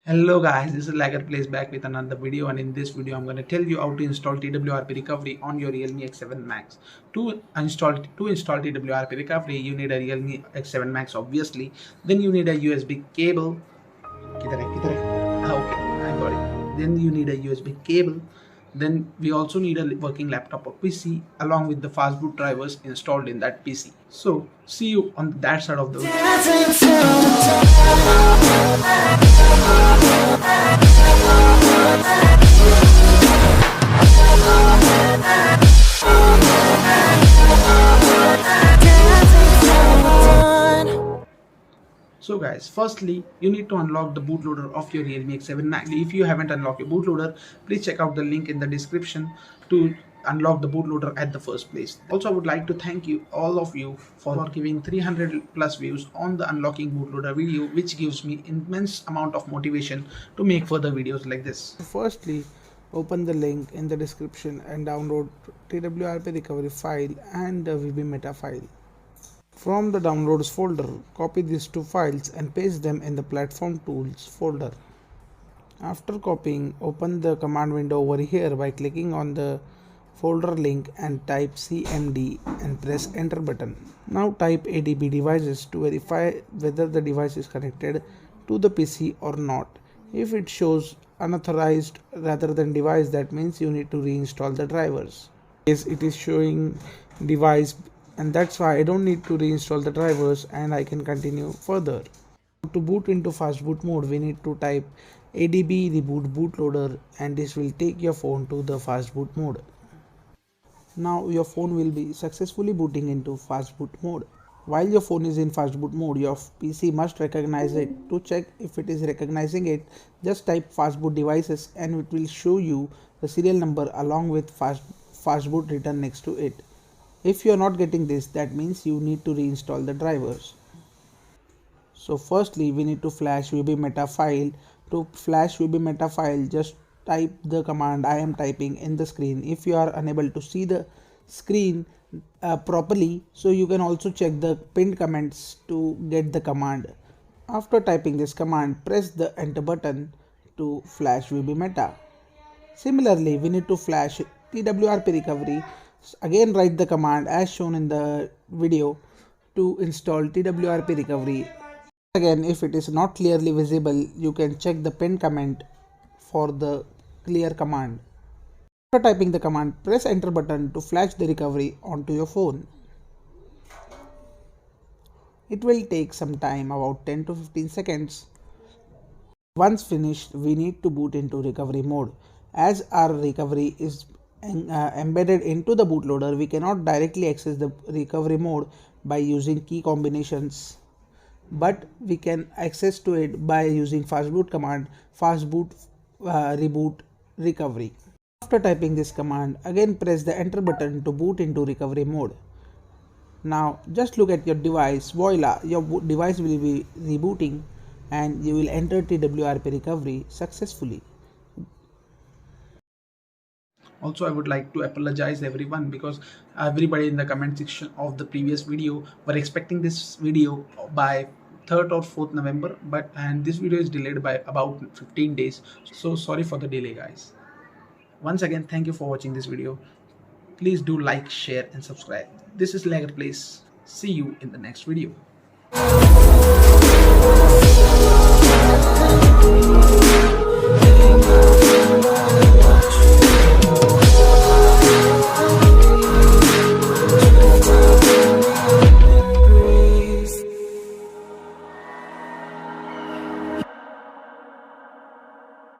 Hello guys, this is LaggeR back with another video, and in this video I'm going to tell you how to install TWRP recovery on your Realme X7 Max. To install TWRP recovery, you need a Realme X7 Max obviously. Then you need a USB cable. Okay, I got it. Then you need a USB cable. Then we also need a working laptop or PC along with the fastboot drivers installed in that PC. So see you on that side of the So guys, firstly, you need to unlock the bootloader of your Realme X7 Max. If you haven't unlocked your bootloader, please check out the link in the description to unlock the bootloader at the first place. Also, I would like to thank you, all of you, for giving 300 plus views on the unlocking bootloader video, which gives me immense amount of motivation to make further videos like this. Firstly, open the link in the description and download TWRP recovery file and the VB meta file. From the downloads folder, copy these two files and paste them in the platform tools folder. After copying, open the command window over here by clicking on the folder link and type cmd and press enter button. Now type ADB devices to verify whether the device is connected to the PC or not. If it shows unauthorized rather than device, that means you need to reinstall the drivers. Yes, it is showing device, and that's why I don't need to reinstall the drivers and I can continue further. To boot into fast boot mode, we need to type ADB reboot bootloader, and this will take your phone to the fast boot mode. Now your phone will be successfully booting into fast boot mode. While your phone is in fast boot mode, your PC must recognize it. To check if it is recognizing it, just type fast boot devices and it will show you the serial number along with fast boot written next to it. If you are not getting this, that means you need to reinstall the drivers. So firstly, we need to flash VB meta file. To flash VB meta file, just type the command I am typing in the screen. If you are unable to see the screen properly, so you can also check the pinned comments to get the command. After typing this command, press the enter button to flash VB meta. Similarly, we need to flash TWRP recovery. Again, write the command as shown in the video to install TWRP recovery. Again, if it is not clearly visible, you can check the pinned comment for the clear command. After typing the command, press enter button to flash the recovery onto your phone. It will take some time, about 10 to 15 seconds. Once finished, we need to boot into recovery mode. As our recovery is embedded into the bootloader, we cannot directly access the recovery mode by using key combinations, but we can access to it by using fastboot command, fastboot reboot recovery. After typing this command, again press the enter button to boot into recovery mode. Now just look at your device. Voila, your device will be rebooting and you will enter TWRP recovery successfully. Also, I would like to apologize everyone, because everybody in the comment section of the previous video were expecting this video by 3rd or 4th November, and this video is delayed by about 15 days. So sorry for the delay guys. Once again, thank you for watching this video. Please do like, share and subscribe. This is LaggeR. See you in the next video.